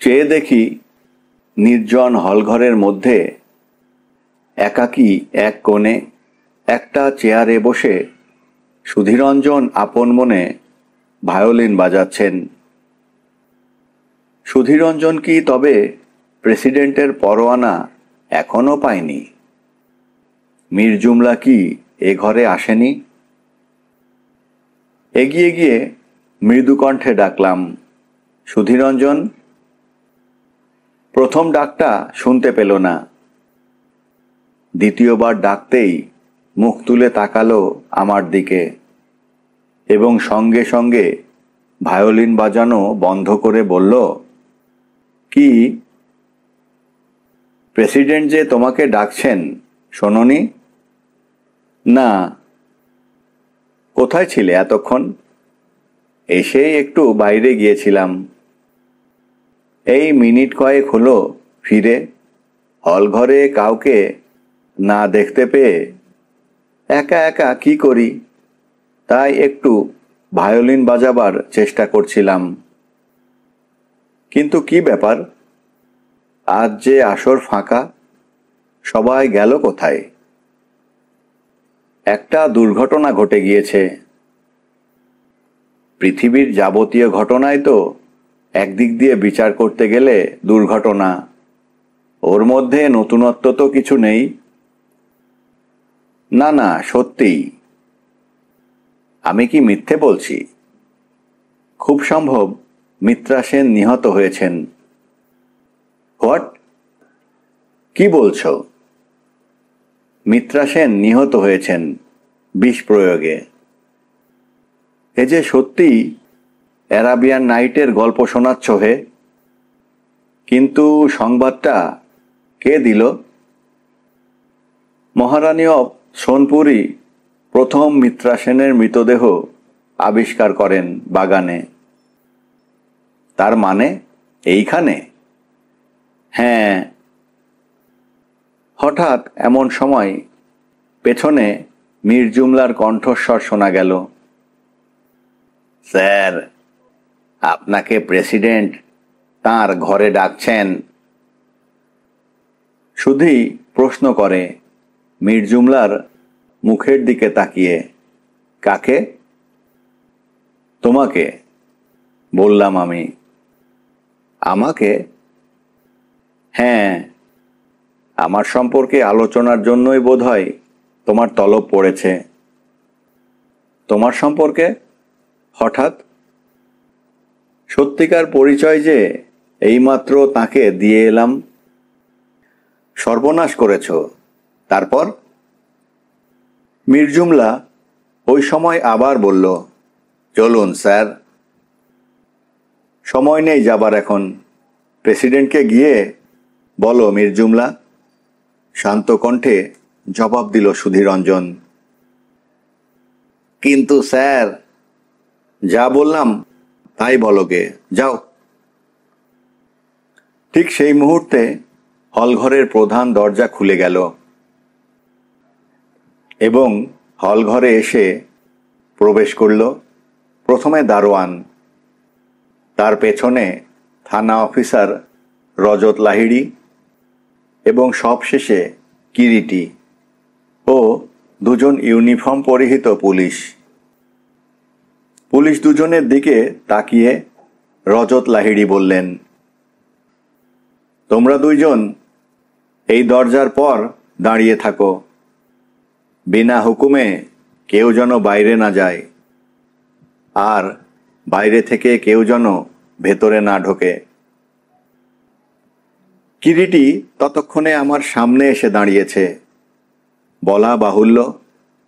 চেয়ে দেখি নির্জন হলঘরের মধ্যে একাকী এক কোণে একটা চেয়ারে বসে সুধীরঞ্জন আপন মনে ভায়োলিন বাজাচ্ছেন। সুধীরঞ্জন কি তবে প্রেসিডেন্টের পরোয়ানা এখনো পায়নি? মীর জুমলা কি এ ঘরে আসেনি? এগিয়ে গিয়ে মৃদু কণ্ঠে ডাকলাম, সুধীরঞ্জন। প্রথম ডাকটা শুনতে পেল না। দ্বিতীয়বার ডাকতেই মুখ তুলে তাকালো আমার দিকে এবং সঙ্গে সঙ্গে ভায়োলিন বাজানো বন্ধ করে বলল, কি? প্রেসিডেন্ট যে তোমাকে ডাকছেন, শোনোনি? না। কোথায় ছিলে এতক্ষণ? এসেই একটু বাইরে গিয়েছিলাম। এই মিনিট কয়েক হলো ফিরে, হলঘরে কাউকে না দেখতে পেয়ে একা একা কি করি, তাই একটু ভায়োলিন বাজাবার চেষ্টা করছিলাম। কিন্তু কি ব্যাপার, আজ যে আসর ফাঁকা, সবাই গেল কোথায়? একটা দুর্ঘটনা ঘটে গিয়েছে। পৃথিবীর যাবতীয় ঘটনাই তো একদিক দিয়ে বিচার করতে গেলে দুর্ঘটনা, ওর মধ্যে নতুনত্ব তো কিছু নেই। না না, সত্যিই। আমি কি মিথ্যে বলছি? খুব সম্ভব মিত্রা সেন নিহত হয়েছেন। হোয়াট? কি বলছো? মিত্রা সেন নিহত হয়েছেন বিষ প্রয়োগে। এ যে সত্যি অ্যারাবিয়ান নাইটের গল্প শোনাচ্ছ হে। কিন্তু সংবাদটা কে দিল? মহারানী অব সোনপুরি প্রথম মিত্রা সেনের মৃতদেহ আবিষ্কার করেন বাগানে। তার মানে এইখানে? হ্যাঁ। হঠাৎ এমন সময় পেছনে মীর জুমলার কণ্ঠস্বর শোনা গেল, স্যার, আপনাকে প্রেসিডেন্ট তাঁর ঘরে ডাকছেন। শুধুই প্রশ্ন করে মীর জুমলার মুখের দিকে তাকিয়ে। কাকে? তোমাকে, বললাম আমি। আমাকে? হ্যাঁ, আমার সম্পর্কে আলোচনার জন্যই বোধহয় তোমার তলব পড়েছে। তোমার সম্পর্কে হঠাৎ? সত্যিকার পরিচয় যে এইমাত্র তাকে দিয়ে এলাম। সর্বনাশ করেছ। তারপর? মীর জুমলা ওই সময় আবার বলল, চলুন স্যার। সময় নেই যাবার এখন। প্রেসিডেন্টকে গিয়ে বলো মীর জুমলা, শান্ত কণ্ঠে জবাব দিল সুধীরঞ্জন। কিন্তু স্যার। যা বললাম তাই বলোগে, যাও। ঠিক সেই মুহূর্তে হলঘরের প্রধান দরজা খুলে গেল এবং হলঘরে এসে প্রবেশ করল প্রথমে দারোয়ান, তার পেছনে থানা অফিসার রজত লাহিড়ী এবং সবশেষে কিরিটি ও দুজন ইউনিফর্ম পরিহিত পুলিশ। পুলিশ দুজনের দিকে তাকিয়ে রজত লাহিড়ী বললেন, তোমরা দুইজন এই দরজার পর দাঁড়িয়ে থাকো। বিনা হুকুমে কেউ যেন বাইরে না যায়, আর বাইরে থেকে কেউ যেন ভেতরে না ঢোকে। কিরিটি ততক্ষণে আমার সামনে এসে দাঁড়িয়েছে। বলা বাহুল্য,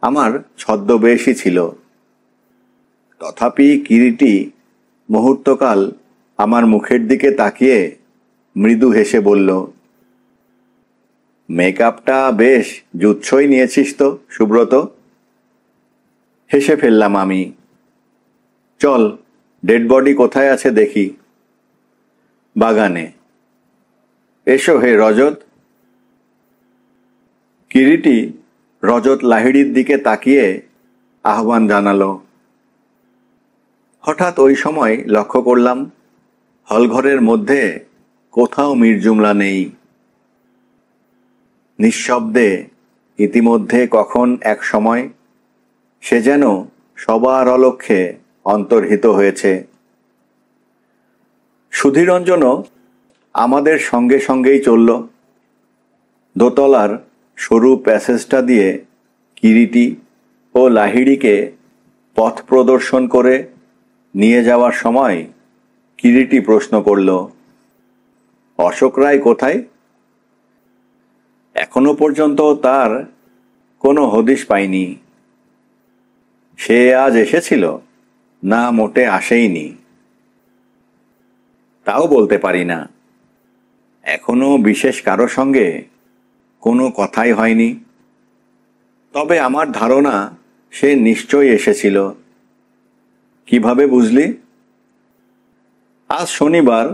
আমার ছদ্মবেশই ছিল। তথাপি কিরিটি মুহূর্তকাল আমার মুখের দিকে তাকিয়ে মৃদু হেসে বলল, মেকআপটা বেশ জুৎসই নিয়েছিস তো সুব্রত। হেসে ফেললাম আমি। চল, ডেড বডি কোথায় আছে দেখি। বাগানে। এসো হে রজত। কিরিটি রজত লাহিড়ীর দিকে তাকিয়ে আহ্বান জানালো। হঠাৎ ওই সময় লক্ষ্য করলাম হলঘরের মধ্যে কোথাও মির্জুমলা নেই। নিঃশব্দে ইতিমধ্যে কখন এক সময় সে যেন সবার অলক্ষ্যে অন্তর্হিত হয়েছে। সুধীরঞ্জনও আমাদের সঙ্গে সঙ্গেই চলল। দোতলার সরু প্যাসেজটা দিয়ে কিরিটি ও লাহিড়িকে পথ প্রদর্শন করে নিয়ে যাওয়ার সময় কিরিটি প্রশ্ন করল, অশোক রায় কোথায়? এখনো পর্যন্ত তার কোনো হদিশ পাইনি। সে আজ এসেছিল না মোটে আসেইনি তাও বলতে পারি না। এখনো বিশেষ কারো সঙ্গে কোনো কথাই হয়নি। তবে আমার ধারণা সে নিশ্চয়ই এসেছিল। কিভাবে বুঝলি? আজ শনিবার,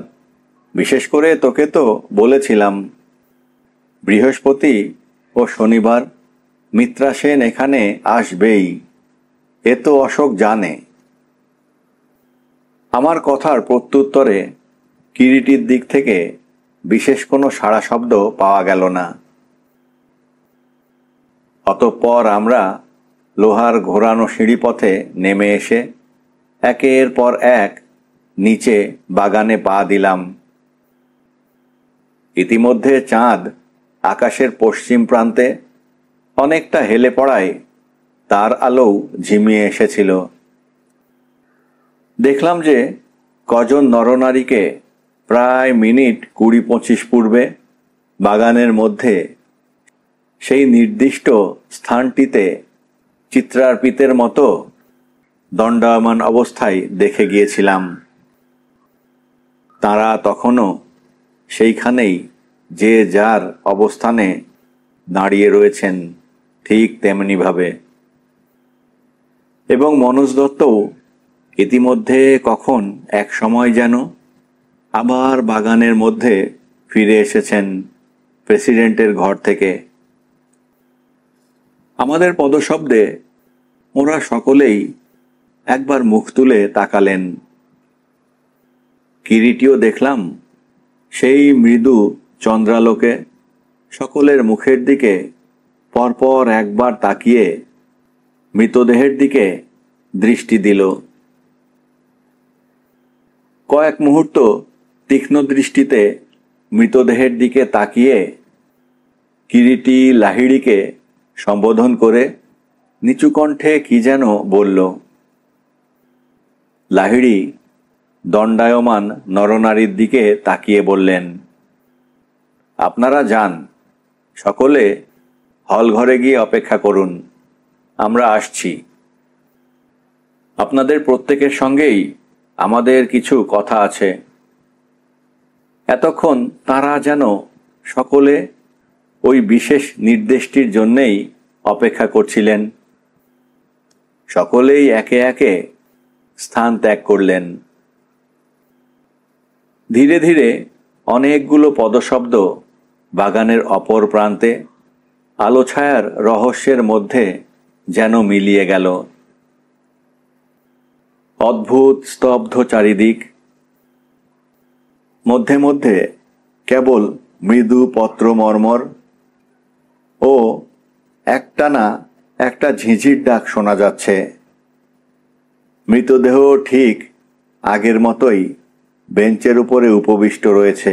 বিশেষ করে তোকে তো বলেছিলাম। বৃহস্পতি ও শনিবার মিত্রা সেন এখানে আসবেই, এ তো অশোক জানে। আমার কথার প্রত্যুত্তরে কিরিটির দিক থেকে বিশেষ কোনো সাড়া শব্দ পাওয়া গেল না। অতঃপর আমরা লোহার ঘোরানো সিঁড়িপথে নেমে এসে একের পর এক নিচে বাগানে পা দিলাম। ইতিমধ্যে চাঁদ আকাশের পশ্চিম প্রান্তে অনেকটা হেলে পড়ায় তার আলোও ঝিমিয়ে এসেছিল। দেখলাম যে কজন নরনারীকে প্রায় মিনিট 20-25 পূর্বে বাগানের মধ্যে সেই নির্দিষ্ট স্থানটিতে চিত্রার্পিতের মতো দণ্ডায়মান অবস্থায় দেখে গিয়েছিলাম। তারা তখনও সেইখানেই যে যার অবস্থানে দাঁড়িয়ে রয়েছেন ঠিক তেমনিভাবে। এবং মনোজ দত্তও ইতিমধ্যে কখন এক সময় যেন আবার বাগানের মধ্যে ফিরে এসেছেন প্রেসিডেন্টের ঘর থেকে। আমাদের পদশব্দে ওরা সকলেই একবার মুখ তুলে তাকালেন। কিরিটিও দেখলাম সেই মৃদু চন্দ্রালোকে সকলের মুখের দিকে পরপর একবার তাকিয়ে মৃতদেহের দিকে দৃষ্টি দিল। কয়েক মুহূর্ত তীক্ষ্ণ দৃষ্টিতে মৃতদেহের দিকে তাকিয়ে কিরিটি লাহিড়িকে সম্বোধন করে নিচু কণ্ঠে কি যেন বলল। লাহিড়ি দণ্ডায়মান নরনারীর দিকে তাকিয়ে বললেন, আপনারা যান, সকলে হল ঘরে গিয়ে অপেক্ষা করুন, আমরা আসছি। আপনাদের প্রত্যেকের সঙ্গেই আমাদের কিছু কথা আছে। এতক্ষণ তারা যেন সকলে ওই বিশেষ নির্দেশটির জন্যেই অপেক্ষা করছিলেন। সকলেই একে একে স্থান ত্যাগ করলেন। ধীরে ধীরে অনেকগুলো পদশব্দ বাগানের অপর প্রান্তে আলো ছায়ার রহস্যের মধ্যে যেন মিলিয়ে গেল। অদ্ভুত স্তব্ধ চারিদিক। মধ্যে মধ্যে কেবল মৃদু পত্র মর্মর ও একটানা একটা ঝিঁঝির ডাক শোনা যাচ্ছে। মৃতদেহ ঠিক আগের মতোই বেঞ্চের উপরে উপবিষ্ট রয়েছে।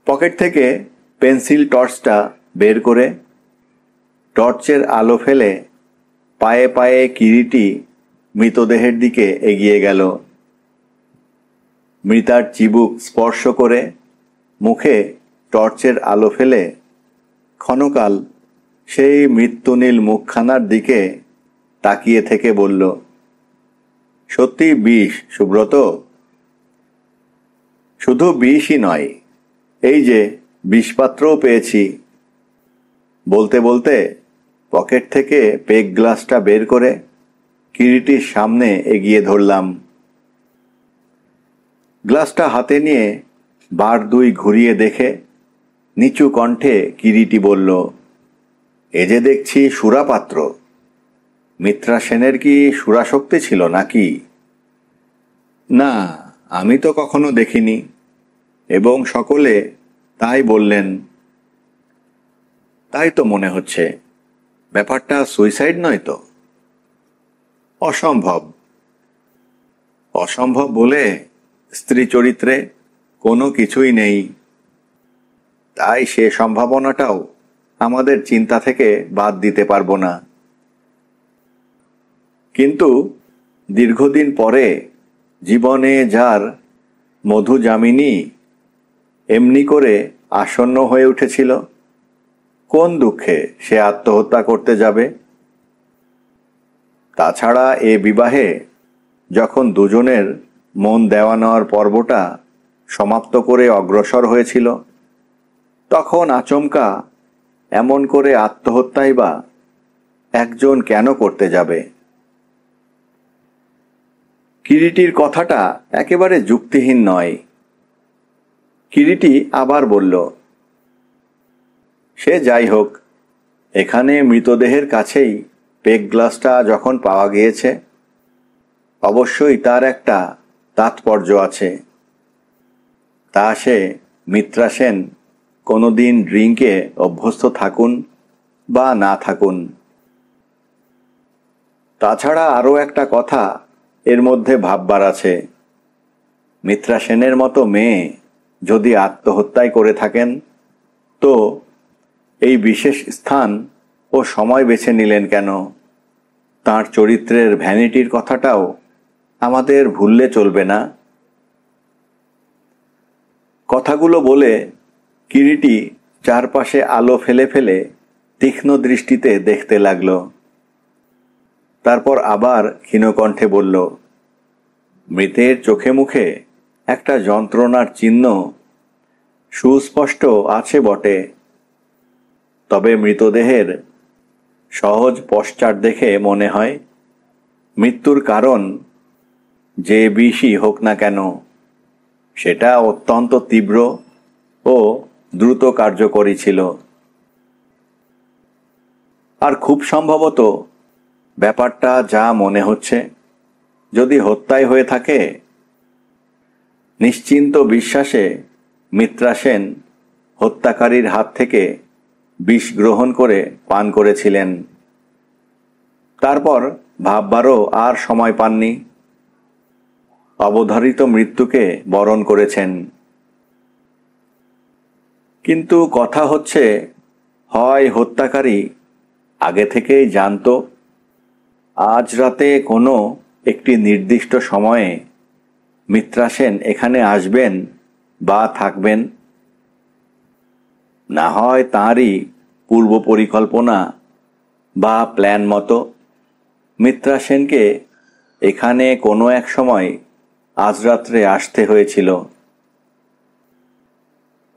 পকেট থেকে পেন্সিল টর্চটা বের করে টর্চের আলো ফেলে পায়ে পায়ে কিরিটি মৃতদেহের দিকে এগিয়ে গেল। মৃতার চিবুক স্পর্শ করে মুখে টর্চের আলো ফেলে ক্ষণকাল সেই মৃত্যুনীল মুখখানার দিকে তাকিয়ে থেকে বলল, সত্যি বিষ সুব্রত? শুধু বিষই নয়, এই যে বিষপাত্রও পেয়েছি। বলতে বলতে পকেট থেকে পেগ গ্লাসটা বের করে কিরিটির সামনে এগিয়ে ধরলাম। গ্লাসটা হাতে নিয়ে বার দুই ঘুরিয়ে দেখে নিচু কণ্ঠে কিরিটি বলল, এ যে দেখছি সুরাপাত্র। মিত্রা সেনের কি সুরাশক্তি ছিল নাকি? না, আমি তো কখনো দেখিনি। এবং সকলে তাই বললেন। তাই তো মনে হচ্ছে, ব্যাপারটা সুইসাইড নয় তো? অসম্ভব। অসম্ভব বলে স্ত্রী চরিত্রে কোনো কিছুই নেই, তাই সে সম্ভাবনাটাও আমাদের চিন্তা থেকে বাদ দিতে পারবো না। কিন্তু দীর্ঘদিন পরে জীবনে যার মধুযামিনী এমনি করে আসন্ন হয়ে উঠেছিল, কোন দুঃখে সে আত্মহত্যা করতে যাবে? তাছাড়া এ বিবাহে যখন দুজনের মন দেওয়া নেওয়ার পর্বটা সমাপ্ত করে অগ্রসর হয়েছিল, তখন আচমকা এমন করে আত্মহত্যাই বা একজন কেন করতে যাবে? কিরিটির কথাটা একেবারে যুক্তিহীন নয়। কিরিটি আবার বলল, সে যাই হোক, এখানে মৃতদেহের কাছেই পেগ গ্লাসটা যখন পাওয়া গিয়েছে, অবশ্যই তার একটা তাৎপর্য আছে। তা সে মিত্রা সেন কোনোদিন ড্রিঙ্কে অভ্যস্ত থাকুন বা না থাকুন। তাছাড়া আরও একটা কথা এর মধ্যে ভাববার আছে। মিত্রা সেনের মতো মেয়ে যদি আত্মহত্যাই করে থাকেন, তো এই বিশেষ স্থান ও সময় বেছে নিলেন কেন? তার চরিত্রের ভ্যানিটির কথাটাও আমাদের ভুললে চলবে না। কথাগুলো বলে কিরিটি চারপাশে আলো ফেলে ফেলে তীক্ষ্ণ দৃষ্টিতে দেখতে লাগল। তারপর আবার ক্ষীণকণ্ঠে বলল, মৃতের চোখে মুখে একটা যন্ত্রণার চিহ্ন সুস্পষ্ট আছে বটে, তবে মৃতদেহের সহজ পশ্চাৎ দেখে মনে হয় মৃত্যুর কারণ যে বিষই হোক না কেন, সেটা অত্যন্ত তীব্র ও দ্রুত কার্যকরী ছিল। আর খুব সম্ভবত ব্যাপারটা যা মনে হচ্ছে, যদি হত্যাই হয়ে থাকে, নিশ্চিন্ত বিশ্বাসে মিত্রা সেন হত্যাকারীর হাত থেকে বিষ গ্রহণ করে পান করেছিলেন। তারপর ভাববারও আর সময় পাননি, অবধারিত মৃত্যুকে বরণ করেছেন। কিন্তু কথা হচ্ছে, হয় হত্যাকারী আগে থেকেই জানতো আজ রাতে কোনো একটি নির্দিষ্ট সময়ে মিত্রা সেন এখানে আসবেন বা থাকবেন, না হয় তাঁরই পূর্ব পরিকল্পনা বা প্ল্যান মতো মিত্রা সেনকে এখানে কোনো এক সময় আজ রাত্রে আসতে হয়েছিল।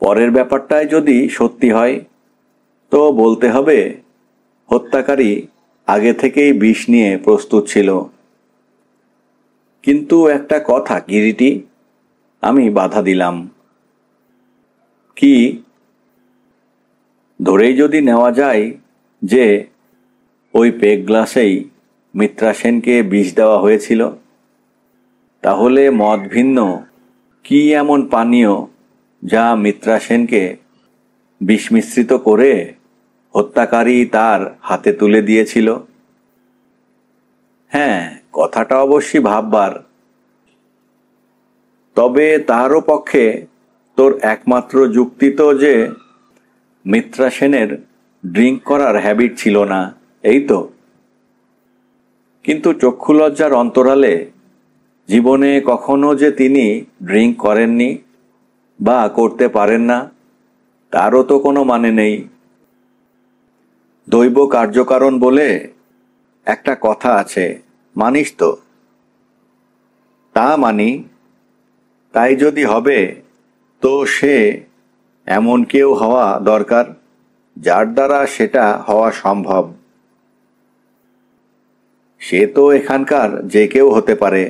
পরের ব্যাপারটাই যদি সত্যি হয়, তো বলতে হবে হত্যাকারী আগে থেকেই বিষ নিয়ে প্রস্তুত ছিল। কিন্তু একটা কথা কিরিটি, আমি বাধা দিলাম। কি? ধরেই যদি নেওয়া যায় যে ওই পেগ গ্লাসেই মিত্রা সেনকে বিষ দেওয়া হয়েছিল, তাহলে মদ ভিন্ন কি এমন পানীয় যা মিত্রা সেনকে বিষ মিশ্রিত করে হত্যাকারী তার হাতে তুলে দিয়েছিল? হ্যাঁ, কথাটা অবশ্যই ভাববার। তবে তারও পক্ষে তোর একমাত্র যুক্তি তো যে মিত্রা সেনের ড্রিঙ্ক করার হ্যাবিট ছিল না, এই তো? কিন্তু চক্ষুলজ্জার অন্তরালে জীবনে কখনো যে তিনি ড্রিঙ্ক করেননি বা করতে পারেন না, তারও তো কোনো মানে নেই। দৈব কার্যকারণ বলে একটা কথা আছে, মানিস তো? তা মানি। তাই যদি হবে, তো সে এমন কেউ হওয়া দরকার যার দ্বারা সেটা হওয়া সম্ভব। সে তো এখানকার যে কেউ হতে পারে।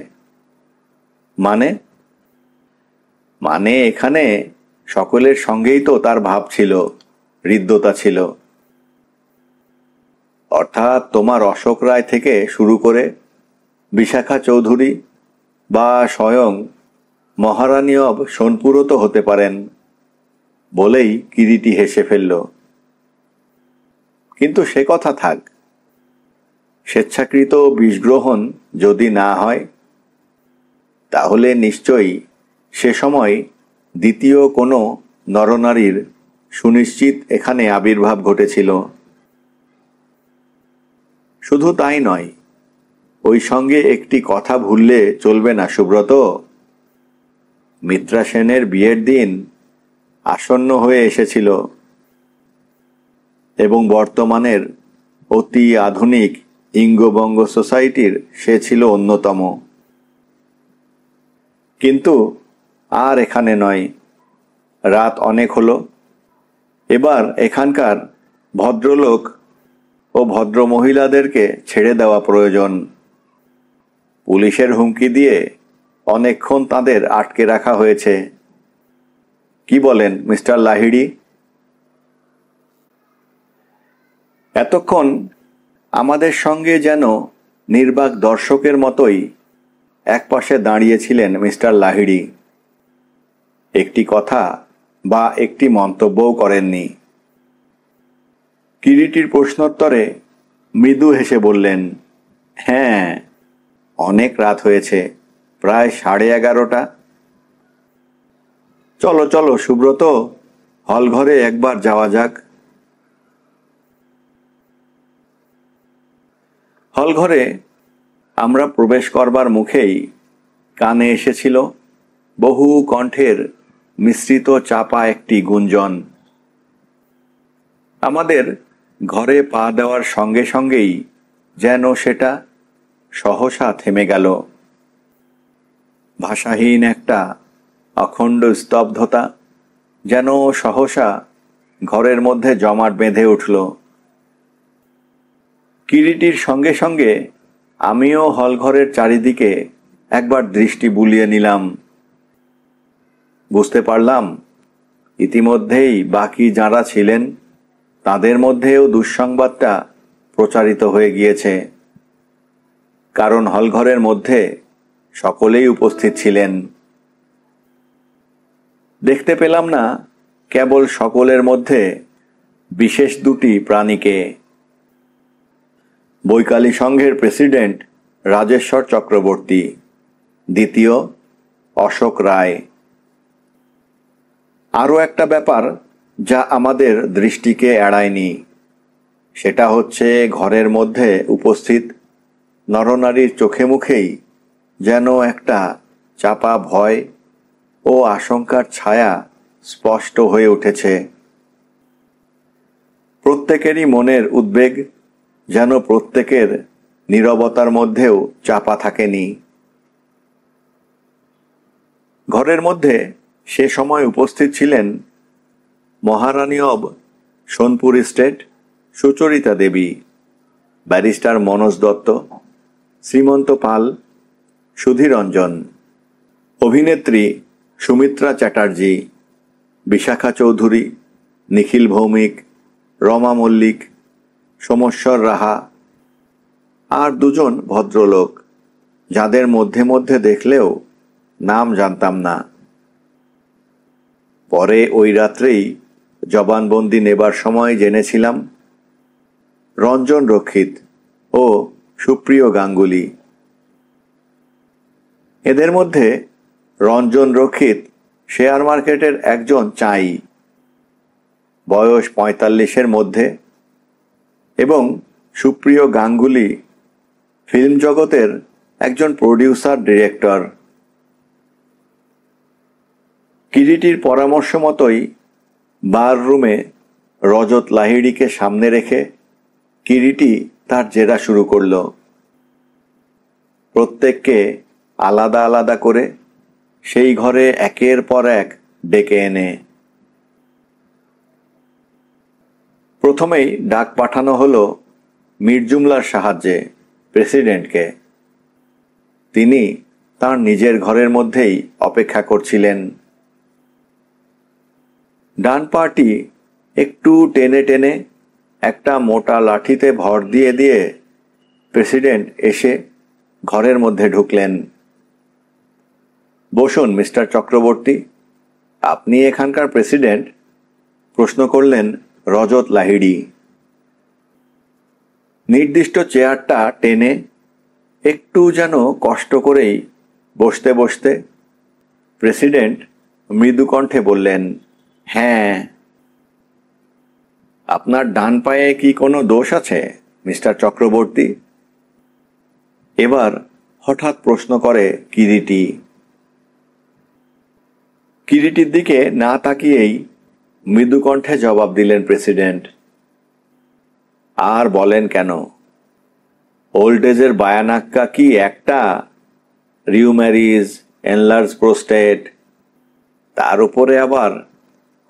মানে? মানে এখানে সকলের সঙ্গেই তো তার ভাব ছিল, হৃদ্যতা ছিল। অর্থাৎ তোমার অশোক রায় থেকে শুরু করে বিশাখা চৌধুরী বা স্বয়ং মহারানী অব সোনপুরও তো হতে পারেন বলেই কিরিটি হেসে ফেলল। কিন্তু সে কথা থাক, স্বেচ্ছাকৃত বিষগ্রহণ যদি না হয় তাহলে নিশ্চয়ই সে সময় দ্বিতীয় কোনো নরনারীর সুনিশ্চিত এখানে আবির্ভাব ঘটেছিল। শুধু তাই নয়, ওই সঙ্গে একটি কথা ভুললে চলবে না সুব্রত। মিত্রা সেনের বিয়ের দিন আসন্ন হয়ে এসেছিল এবং বর্তমানের অতি আধুনিক ইঙ্গবঙ্গ সোসাইটির সে ছিল অন্যতম। কিন্তু আর এখানে নয়, রাত অনেক হলো। এবার এখানকার ভদ্রলোক ও ভদ্রমহিলাদেরকে ছেড়ে দেওয়া প্রয়োজন। পুলিশের হুমকি দিয়ে অনেকক্ষণ তাদের আটকে রাখা হয়েছে। কি বলেন মিস্টার লাহিড়ী? এতক্ষণ আমাদের সঙ্গে যেন নির্বাক দর্শকের মতোই একপাশে দাঁড়িয়েছিলেন মিস্টার লাহিড়ী। একটি কথা বা একটি মন্তব্যও করেননি। কিরিটির প্রশ্নোত্তরে মৃদু হেসে বললেন, হ্যাঁ, অনেক রাত হয়েছে, প্রায় 11:30। চলো চলো সুব্রত, হলঘরে একবার যাওয়া যাক। হলঘরে আমরা প্রবেশ করবার মুখেই কানে এসেছিল বহু কণ্ঠের মিশ্রিত চাপা একটি গুঞ্জন। আমাদের ঘরে পা দেওয়ার সঙ্গে সঙ্গেই যেন সেটা সহসা থেমে গেল। ভাষাহীন একটা অখণ্ড স্তব্ধতা যেন সহসা ঘরের মধ্যে জমাট বেঁধে উঠল। কিরিটির সঙ্গে সঙ্গে আমিও হলঘরের চারিদিকে একবার দৃষ্টি বুলিয়ে নিলাম। বুঝতে পারলাম ইতিমধ্যেই বাকি যাঁরা ছিলেন তাদের মধ্যেও দুঃসংবাদটা প্রচারিত হয়ে গিয়েছে। কারণ হলঘরের মধ্যে সকলেই উপস্থিত ছিলেন। দেখতে পেলাম না কেবল সকলের মধ্যে বিশেষ দুটি প্রাণীকে। বৈকালী সংঘের প্রেসিডেন্ট রাজেশ্বর চক্রবর্তী, দ্বিতীয় অশোক রায়। আরও একটা ব্যাপার যা আমাদের দৃষ্টিকে এড়ায়নি, সেটা হচ্ছে ঘরের মধ্যে উপস্থিত নরনারীর চোখে মুখেই যেন একটা চাপা ভয় ও আশঙ্কার ছায়া স্পষ্ট হয়ে উঠেছে। প্রত্যেকেরই মনের উদ্বেগ যেন প্রত্যেকের নীরবতার মধ্যেও চাপা থাকেনি। ঘরের মধ্যে সে সময় উপস্থিত ছিলেন Maharani of Sonpur state Sucharita Devi, barrister Manoj Dutta, Shrimanta Pal, Sudhiranjan, অভিনেত্রী সুমিত্রা চ্যাটার্জি, বিশাখা চৌধুরী, নিখিল ভৌমিক, রমা মল্লিক, সোমেশ্বর রাহা, আর দুজন ভদ্রলোক যাদের মধ্যে মধ্যে দেখলেও নাম জানতাম না। পরে ওই রাত্রেই জবানবন্দি নেবার সময় জেনেছিলাম রঞ্জন রক্ষিত ও সুপ্রিয় গাঙ্গুলি। এদের মধ্যে রঞ্জন রক্ষিত শেয়ার মার্কেটের একজন চাই, বয়স 45-এর মধ্যে, এবং সুপ্রিয় গাঙ্গুলি ফিল্ম জগতের একজন প্রডিউসার ডিরেক্টর। কিরিটির পরামর্শ মতোই বার রুমে রজত লাহিড়ীকে সামনে রেখে কিরিটি তার জেরা শুরু করল, প্রত্যেককে আলাদা আলাদা করে সেই ঘরে একের পর এক ডেকে এনে। প্রথমেই ডাক পাঠানো হলো মির্জুমলার সাহায্যে প্রেসিডেন্টকে। তিনি তার নিজের ঘরের মধ্যেই অপেক্ষা করছিলেন। ডান পাটি একটু টেনে টেনে একটা মোটা লাঠিতে ভর দিয়ে দিয়ে প্রেসিডেন্ট এসে ঘরের মধ্যে ঢুকলেন। বসুন মিস্টার চক্রবর্তী, আপনি এখানকার প্রেসিডেন্ট? প্রশ্ন করলেন রজত লাহিড়ী। নির্দিষ্ট চেয়ারটা টেনে একটু যেন কষ্ট করেই বসতে বসতে প্রেসিডেন্ট মৃদু কণ্ঠে বললেন, হ্যাঁ। আপনার ডান পায়ে কি কোনো দোষ আছে মিস্টার চক্রবর্তী? এবার হঠাৎ প্রশ্ন করে কিরিটি। কিরিটির দিকে না তাকিয়েই মৃদু কণ্ঠে জবাব দিলেন প্রেসিডেন্ট, আর বলেন কেন, ওল্ড এজের বায়ানাক্কা কি একটা? রিউম্যারিজ, এনলার্জ প্রোস্টেট, তার উপরে আবার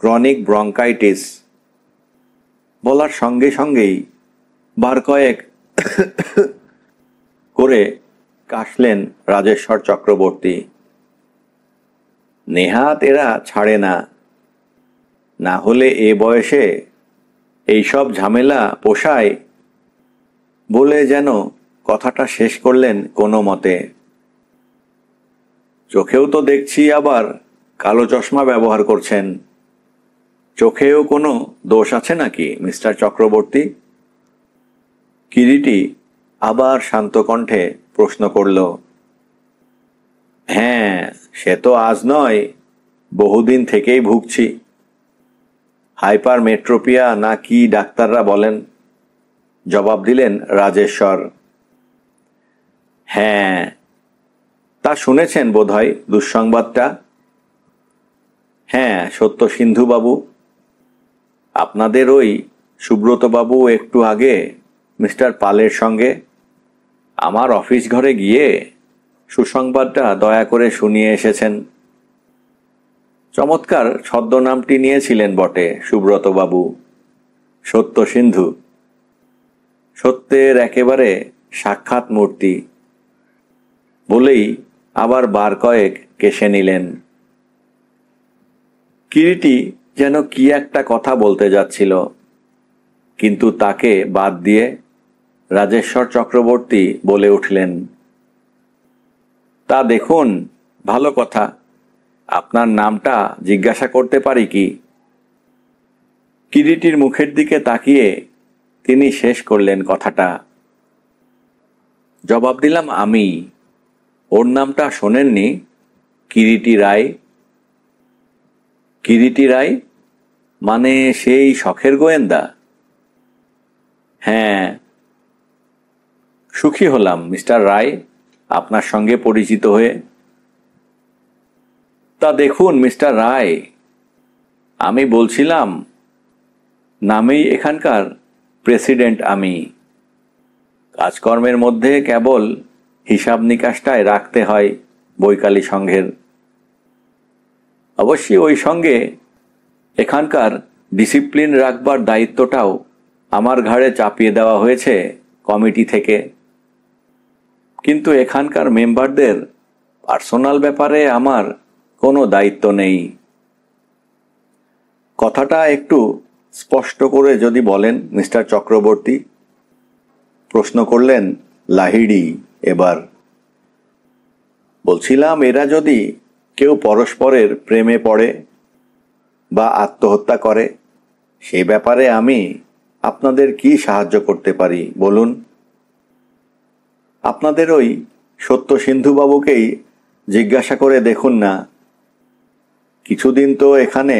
ক্রনিক ব্রঙ্কাইটিস। বলার সঙ্গে সঙ্গেই বার কয়েক করে কাশলেন রাজেশ্বর চক্রবর্তী। নেহাত এরা ছাড়ে না, না হলে এ বয়সে এইসব ঝামেলা পোষায় বলে যেন কথাটা শেষ করলেন কোনো মতে। চোখেও তো দেখছি আবার কালো চশমা ব্যবহার করছেন। চোখেও কোনো দোষ আছে নাকি মিস্টার চক্রবর্তী? কিরিটি আবার শান্ত কণ্ঠে প্রশ্ন করল। হ্যাঁ, সে তো আজ নয়, বহুদিন থেকেই ভুগছি। হাইপার মেট্রোপিয়া না কি ডাক্তাররা বলেন, জবাব দিলেন রাজেশ্বর। হ্যাঁ, তা শুনেছেন বোধহয় দুঃসংবাদটা? হ্যাঁ সত্য সিন্ধুবাবু, আপনাদের ওই সুব্রতবাবু একটু আগে মিস্টার পালের সঙ্গে আমার অফিস ঘরে গিয়ে সুসংবাদটা দয়া করে শুনিয়ে এসেছেন। চমৎকার ছদ্মনামটি নিয়েছিলেন বটে সুব্রতবাবু, সত্য সিন্ধু। সত্যের একেবারে সাক্ষাৎ মূর্তি বলেই আবার বার কয়েক কেশে নিলেন। কিরিটি যেন কি একটা কথা বলতে যাচ্ছিল, কিন্তু তাকে বাদ দিয়ে রাজেশ্বর চক্রবর্তী বলে উঠলেন, তা দেখুন, ভালো কথা, আপনার নামটা জিজ্ঞাসা করতে পারি কি? কিরিটির মুখের দিকে তাকিয়ে তিনি শেষ করলেন কথাটা। জবাব দিলাম আমি। ওর নামটা শোনেননি? কিরিটি রায়। কিরিটি রায় মানে সেই শখের গোয়েন্দা? হ্যাঁ। সুখী হলাম মিস্টার রায় আপনার সঙ্গে পরিচিত হয়ে। তা দেখুন মিস্টার রায়, আমি বলছিলাম, নামেই এখানকার প্রেসিডেন্ট আমি। কাজকর্মের মধ্যে কেবল হিসাব নিকাশটায় রাখতে হয় বৈকালী সংঘের। অবশ্যই ওই সঙ্গে এখানকার ডিসিপ্লিন রাখবার দায়িত্বটাও আমার ঘাড়ে চাপিয়ে দেওয়া হয়েছে কমিটি থেকে। কিন্তু এখানকার মেম্বারদের পার্সোনাল ব্যাপারে আমার কোনো দায়িত্ব নেই। কথাটা একটু স্পষ্ট করে যদি বলেন মিস্টার চক্রবর্তী, প্রশ্ন করলেন লাহিড়ী। এবার বলছিলাম, এরা যদি কেউ পরস্পরের প্রেমে পড়ে বা আত্মহত্যা করে, সে ব্যাপারে আমি আপনাদের কি সাহায্য করতে পারি বলুন? আপনাদের ওই সত্য সিন্ধুবাবুকেই জিজ্ঞাসা করে দেখুন না। কিছুদিন তো এখানে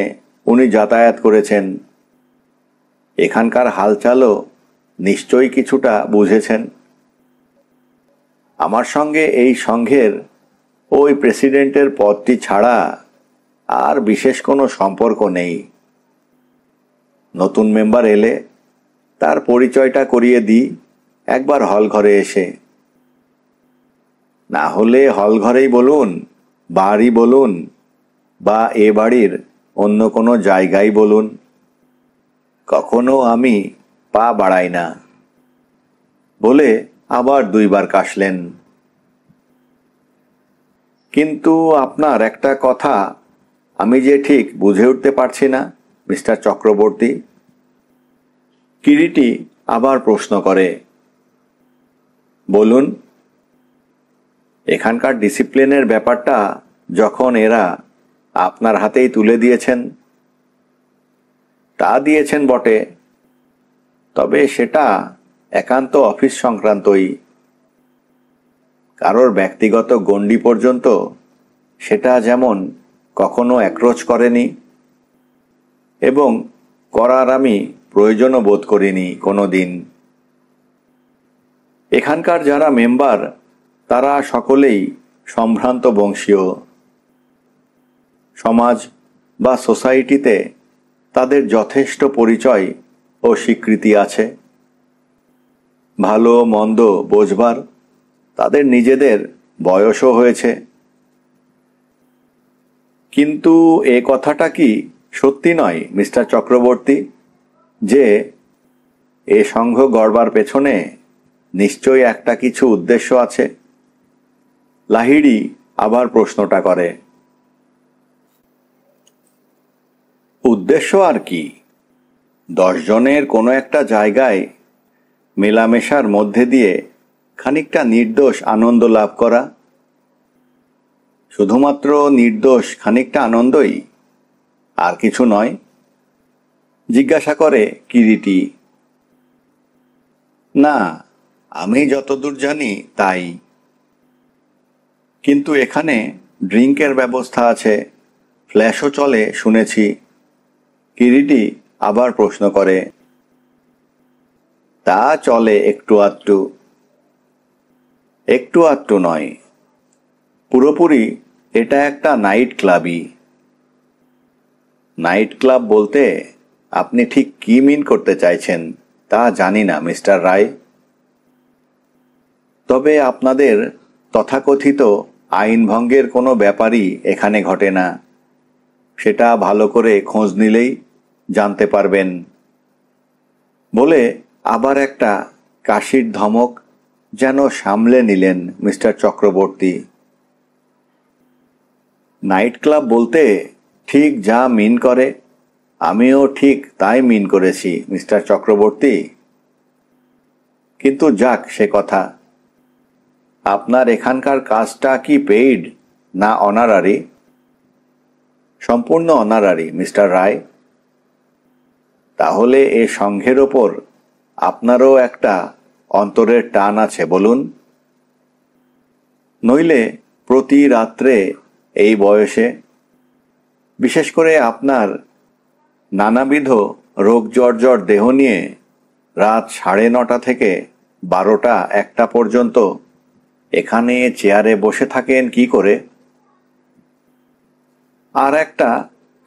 উনি যাতায়াত করেছেন, এখানকার হালচালও নিশ্চয়ই কিছুটা বুঝেছেন। আমার সঙ্গে এই সংঘের ওই প্রেসিডেন্টের পদটি ছাড়া আর বিশেষ কোনো সম্পর্ক নেই। নতুন মেম্বার এলে তার পরিচয়টা করিয়ে দিই একবার হল ঘরে এসে। না হলে হল ঘরেই বলুন, বাড়ি বলুন, বা এ বাড়ির অন্য কোনো জায়গায় বলুন, কখনো আমি পা বাড়াই না বলে আবার দুইবার কাশলেন। কিন্তু আপনার একটা কথা আমি যে ঠিক বুঝে উঠতে পারছি না মিস্টার চক্রবর্তী। কিরিটি আবার প্রশ্ন করে। বলুন। এখানকার ডিসিপ্লিনের ব্যাপারটা যখন এরা আপনার হাতেই তুলে দিয়েছেন? তা দিয়েছেন বটে, তবে সেটা একান্ত অফিস সংক্রান্তই। কারোর ব্যক্তিগত গণ্ডি পর্যন্ত সেটা যেমন কখনো অ্যাক্রোচ করেনি, এবং করার আমি প্রয়োজনও বোধ করিনি কোনো দিন। এখানকার যারা মেম্বার তারা সকলেই সম্ভ্রান্ত বংশীয়। সমাজ বা সোসাইটিতে তাদের যথেষ্ট পরিচয় ও স্বীকৃতি আছে। ভালো মন্দ বোঝবার তাদের নিজেদের বয়সও হয়েছে। কিন্তু এ কথাটা কি সত্যি নয় মিস্টার চক্রবর্তী, যে এ সংঘ গড়বার পেছনে নিশ্চয়ই একটা কিছু উদ্দেশ্য আছে? লাহিড়ী আবার প্রশ্নটা করে। উদ্দেশ্য আর কি? 10 জনের কোনো একটা জায়গায় মেলামেশার মধ্যে দিয়ে খানিকটা নির্দোষ আনন্দ লাভ করা। শুধুমাত্র নির্দোষ খানিকটা আনন্দই, আর কিছু নয়? জিজ্ঞাসা করে কিরিটি। না, আমি যতদূর জানি তাই। কিন্তু এখানে ড্রিঙ্কের ব্যবস্থা আছে, ফ্ল্যাশও চলে শুনেছি। কিরিটি আবার প্রশ্ন করে। তা চলে একটু আধটু। একটু আধটু নয়, পুরোপুরি এটা একটা নাইট ক্লাবই। নাইট ক্লাব বলতে আপনি ঠিক কি মিন করতে চাইছেন তা জানি না মিস্টার রায়। তবে আপনাদের তথাকথিত আইন ভঙ্গের কোনো ব্যাপারই এখানে ঘটে না, সেটা ভালো করে খোঁজ নিলেই জানতে পারবেন। বলে আবার একটা কাশির ধমক যেন সামলে নিলেন মিস্টার চক্রবর্তী। নাইট ক্লাব বলতে ঠিক যা মিন করে আমিও ঠিক তাই মিন করেছি মিস্টার চক্রবর্তী। কিন্তু যাক সে কথা। আপনার এখানকার কাজটা কি পেইড না অনারারি? সম্পূর্ণ অনারারি মিস্টার রায়। তাহলে এ সংঘের ওপর আপনারও একটা অন্তরের টান আছে বলুন? নইলে প্রতি রাত্রে এই বয়সে, বিশেষ করে আপনার নানাবিধ রোগ জর্জর দেহ নিয়ে রাত 9:30 থেকে 12টা-1টা পর্যন্ত এখানে চেয়ারে বসে থাকেন কি করে? আর একটা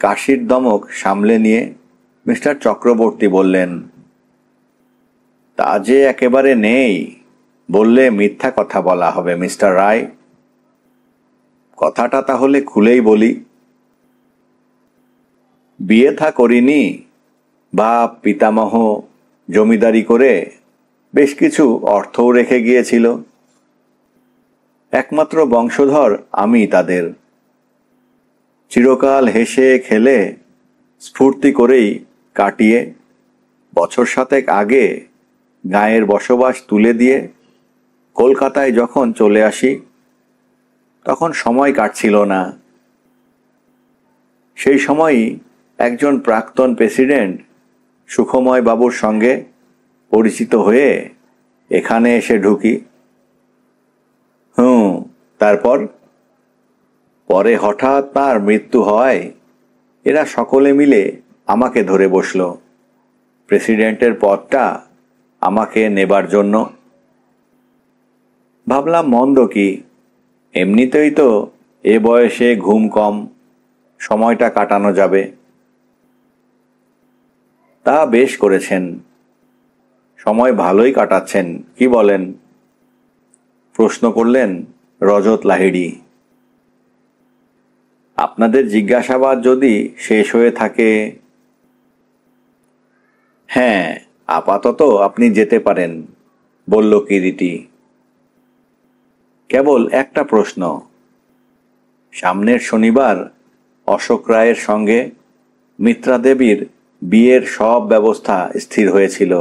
কাশির দমক সামলে নিয়ে মিস্টার চক্রবর্তী বললেন, তা যে একেবারে নেই বললে মিথ্যা কথা বলা হবে মিস্টার রায়। কথাটা তাহলে খুলেই বলি। বিয়ে থা করিনি, বাপ পিতামহ জমিদারি করে বেশ কিছু অর্থও রেখে গিয়েছিল। একমাত্র বংশধর আমি তাদের। চিরকাল হেসে খেলে স্ফূর্তি করেই কাটিয়ে বছর 7 আগে গাঁয়ের বসবাস তুলে দিয়ে কলকাতায় যখন চলে আসি তখন সময় কাটছিল না। সেই সময়ই একজন প্রাক্তন প্রেসিডেন্ট সুখময় বাবুর সঙ্গে পরিচিত হয়ে এখানে এসে ঢুকি। তারপর পরে হঠাৎ তার মৃত্যু হয়। এরা সকলে মিলে আমাকে ধরে বসল প্রেসিডেন্টের পদটা আমাকে নেবার জন্য। ভাবলাম মন্দ কি, এমনিতেই তো এ বয়সে ঘুম কম, সময়টা কাটানো যাবে। তা বেশ করেছেন, সময় ভালোই কাটাচ্ছেন কি বলেন? প্রশ্ন করলেন রজত লাহিড়ী। আপনাদের জিজ্ঞাসাবাদ যদি শেষ হয়ে থাকে? হ্যাঁ, আপাতত আপনি যেতে পারেন বলল কিরিটি। কেবল একটা প্রশ্ন, সামনের শনিবার অশোক রায়ের সঙ্গে মিত্রা দেবীর বিয়ের সব ব্যবস্থা স্থির হয়েছিল,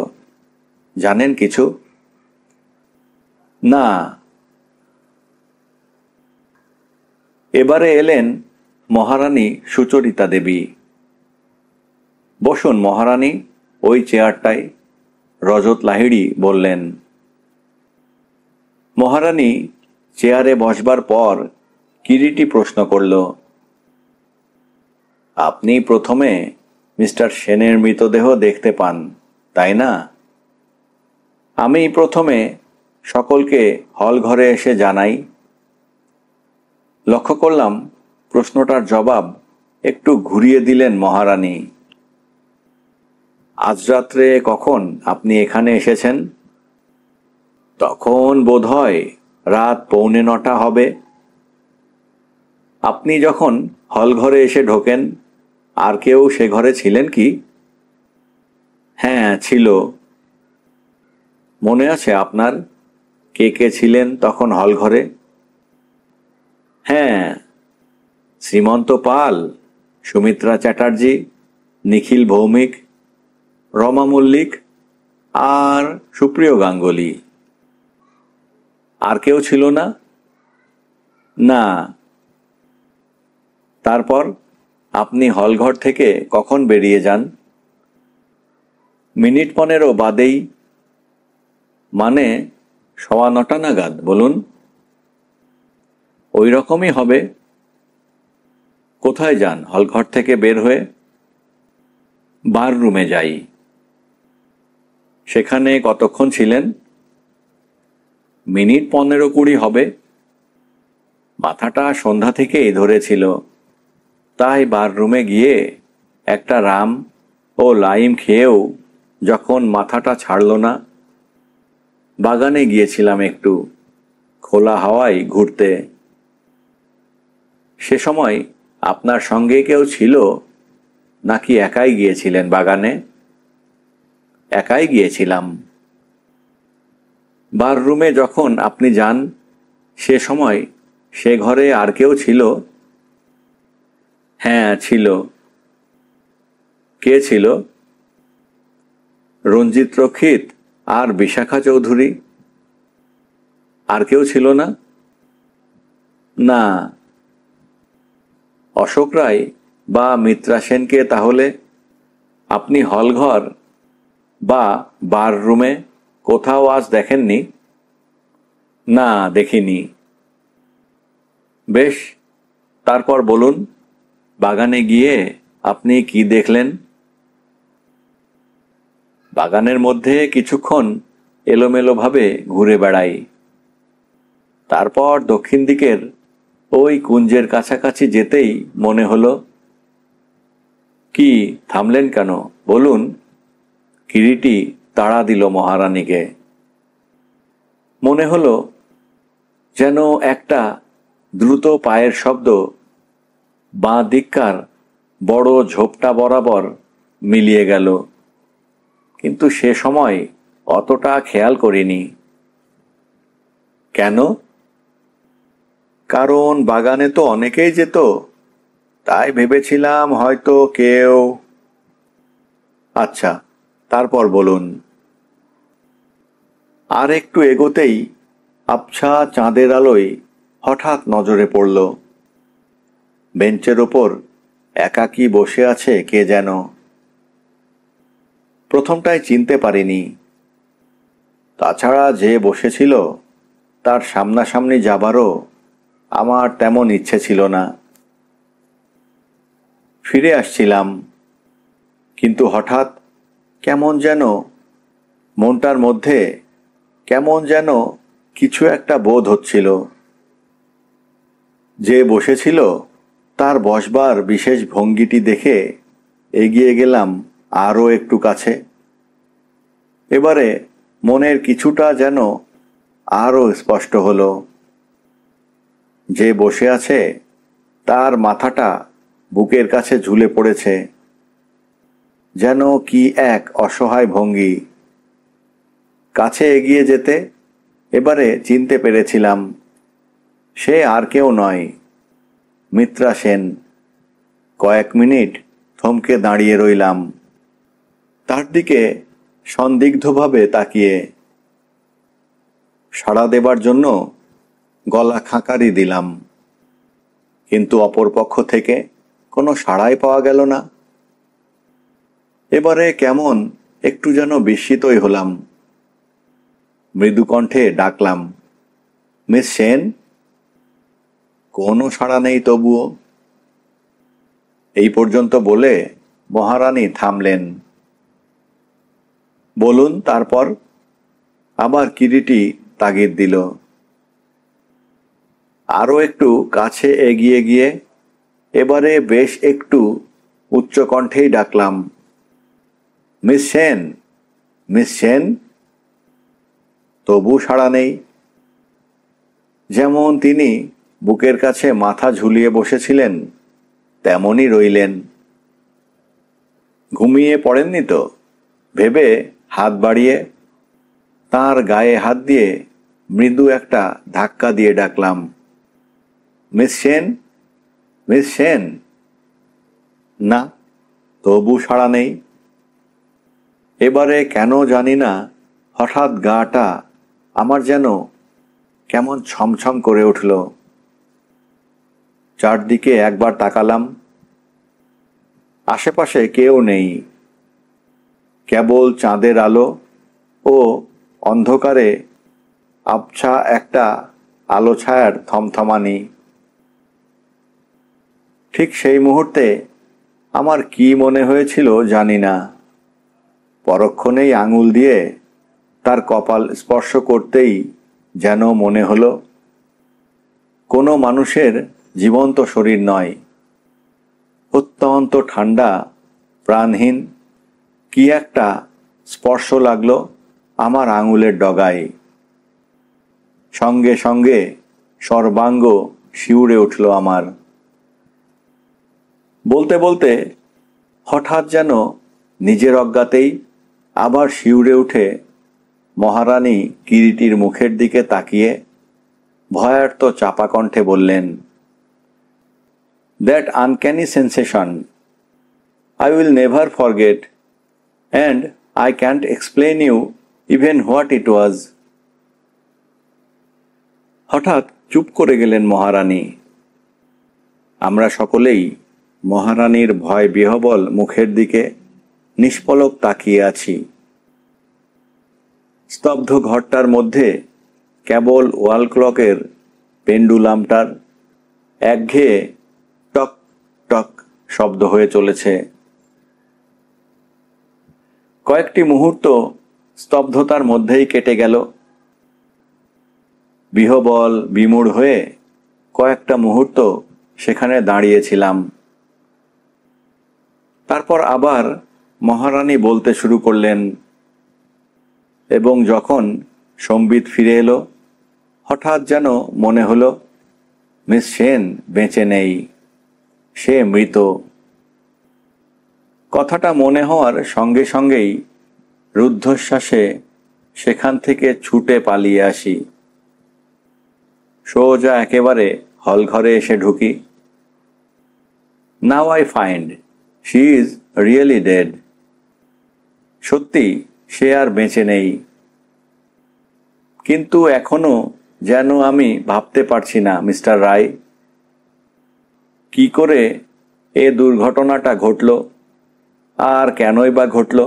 জানেন কিছু? না। এবারে এলেন মহারানী সুচরিতা দেবী। বসুন মহারানী, ওই চেয়ারটায়, রজত লাহিড়ী বললেন। মহারানী চেয়ারে বসবার পর কিরিটি প্রশ্ন করল, আপনি প্রথমে মিস্টার সেনের মৃতদেহ দেখতে পান, তাই না? আমি প্রথমে সকলকে হল ঘরে এসে জানাই। লক্ষ্য করলাম প্রশ্নটার জবাব একটু ঘুরিয়ে দিলেন মহারানী। আজ রাত্রে কখন আপনি এখানে এসেছেন? তখন বোধহয় রাত 8:45 হবে। আপনি যখন হল ঘরে এসে ঢোকেন, আর কেউ সে ঘরে ছিলেন কি? হ্যাঁ, ছিল। মনে আছে আপনার কে কে ছিলেন তখন হল ঘরে? হ্যাঁ, শ্রীমন্ত পাল, সুমিত্রা চ্যাটার্জি, নিখিল ভৌমিক, রমা মল্লিক আর সুপ্রিয় গাঙ্গুলি। আর কেউ ছিল না? না। তারপর আপনি হলঘর থেকে কখন বেরিয়ে যান? মিনিট 15 বাদেই। মানে 9:15 নাগাদ বলুন। ওই রকমই হবে। কোথায় যান হলঘর থেকে বের হয়ে? বার রুমে যাই। সেখানে কতক্ষণ ছিলেন? মিনিট 15-20 হবে। মাথাটা সন্ধ্যা থেকেই ধরেছিল, তাই বার রুমে গিয়ে একটা রাম ও লাইম খেয়েও যখন মাথাটা ছাড়ল না, বাগানে গিয়েছিলাম একটু খোলা হাওয়ায় ঘুরতে। সে সময় আপনার সঙ্গে কেউ ছিল নাকি একাই গিয়েছিলেন বাগানে? একাই গিয়েছিলাম। বার রুমে যখন আপনি যান, সে সময় সে ঘরে আর কেউ ছিল? হ্যাঁ, ছিল। কে ছিল? রঞ্জিত রক্ষিত আর বিশাখা চৌধুরী। আর কেউ ছিল না? না। অশোক রায় বা মিত্রা সেনকে তাহলে আপনি হলঘর বা বার রুমে কোথাও আজ দেখেননি? না, দেখিনি। বেশ, তারপর বলুন, বাগানে গিয়ে আপনি কি দেখলেন? বাগানের মধ্যে কিছুক্ষণ এলোমেলোভাবে ঘুরে বেড়াই। তারপর দক্ষিণ দিকের ওই কুঞ্জের কাছাকাছি যেতেই মনে হলো। কি থামলেন কেন বলুন? কিরিটি তাড়া দিল মহারানীকে। মনে হলো যেন একটা দ্রুত পায়ের শব্দ বাঁ দিককার বড় ঝোপটা বরাবর মিলিয়ে গেল, কিন্তু সে সময় অতটা খেয়াল করিনি। কেন? কারণ বাগানে তো অনেকেই যেত, তাই ভেবেছিলাম হয়তো কেউ। আচ্ছা, তারপর বলুন। আর একটু এগোতেই আবছা চাঁদের আলোয় হঠাৎ নজরে পড়ল বেঞ্চের ওপর একাকী বসে আছে কে যেন। প্রথমটায় চিনতে পারিনি। তাছাড়া যে বসেছিল তার সামনাসামনি যাবারও আমার তেমন ইচ্ছে ছিল না। ফিরে আসছিলাম, কিন্তু হঠাৎ কেমন যেন মনটার মধ্যে কেমন যেন কিছু একটা বোধ হচ্ছিল। যে বসেছিল তার বসবার বিশেষ ভঙ্গিটি দেখে এগিয়ে গেলাম আরও একটু কাছে। এবারে মনের কিছুটা যেন আরও স্পষ্ট হলো। যে বসে আছে তার মাথাটা বুকের কাছে ঝুলে পড়েছে, যেন কি এক অসহায় ভঙ্গি। কাছে এগিয়ে যেতে এবারে চিনতে পেরেছিলাম সে আর কেউ নয়, মিত্রা সেন। কয়েক মিনিট থমকে দাঁড়িয়ে রইলাম, তার দিকে সন্দিগ্ধভাবে তাকিয়ে। সাড়া দেবার জন্য গলা খাঁকারি দিলাম, কিন্তু অপর পক্ষ থেকে কোনো সাড়াই পাওয়া গেল না। এবারে কেমন একটু যেন বিস্মিতই হলাম। মৃদু কণ্ঠে ডাকলাম, মিস সেন। কোনো সাড়া নেই তবুও। এই পর্যন্ত বলে মহারানী থামলেন। বলুন তারপর। আবার কিরিটি তাগিদ দিল। আরও একটু কাছে এগিয়ে গিয়ে এবারে বেশ একটু উচ্চ কণ্ঠেই ডাকলাম, মিস সেন, মিস সেন। তবু সাড়া নেই। যেমন তিনি বুকের কাছে মাথা ঝুলিয়ে বসেছিলেন তেমনই রইলেন। ঘুমিয়ে পড়েননি তো ভেবে হাত বাড়িয়ে তার গায়ে হাত দিয়ে মৃদু একটা ধাক্কা দিয়ে ডাকলাম, মিস সেন, মিস সেন। না, তবু সাড়া নেই। এবারে কেন জানি না হঠাৎ গাটা আমার যেন কেমন ছমছম করে উঠল। চারদিকে একবার তাকালাম। আশেপাশে কেউ নেই। কেবল চাঁদের আলো ও অন্ধকারে আবছা একটা আলো ছায়ার থমথমানি। ঠিক সেই মুহূর্তে আমার কি মনে হয়েছিল জানি না। পরক্ষণেই আঙুল দিয়ে তার কপাল স্পর্শ করতেই যেন মনে হলো কোনো মানুষের জীবন্ত শরীর নয়, অত্যন্ত ঠান্ডা প্রাণহীন কি একটা স্পর্শ লাগলো আমার আঙুলের ডগায়। সঙ্গে সঙ্গে সর্বাঙ্গ শিউরে উঠল আমার। বলতে বলতে হঠাৎ যেন নিজের অজ্ঞাতেই আবার শিউরে উঠে মহারানী কিরিটির মুখের দিকে তাকিয়ে ভয়ার্ত চাপা কণ্ঠে বললেন, that uncanny sensation I will never forget, and I can't explain you even what it was. হঠাৎ চুপ করে গেলেন মহারানী। আমরা সকলেই মহারানীর ভয় বিহবল মুখের দিকে নিষ্পলক তাকিয়ে আছি। স্তব্ধ ঘরটার মধ্যে কেবল ওয়াল ক্লকের পেন্ডুলামটার একঘেয়ে টক টক শব্দ হয়ে চলেছে। কয়েকটি মুহূর্ত স্তব্ধতার মধ্যেই কেটে গেল। বিহবল বিমূঢ় হয়ে কয়েকটা মুহূর্ত সেখানে দাঁড়িয়েছিলাম। তারপর আবার মহারানী বলতে শুরু করলেন, এবং যখন সম্বিত ফিরে এলো হঠাৎ যেন মনে হলো মিস সেন বেঁচে নেই, সে মৃত। কথাটা মনে হওয়ার সঙ্গে সঙ্গেই রুদ্ধশ্বাসে সেখান থেকে ছুটে পালিয়ে আসি। সোজা একেবারে হলঘরে এসে ঢুকি। Now I find she is really dead. সত্যি সে আর বেঁচে নেই। কিন্তু এখনো যেন আমি ভাবতে পারছি না মিস্টার রায়, কি করে এ দুর্ঘটনাটা ঘটল, আর কেনই বা ঘটল?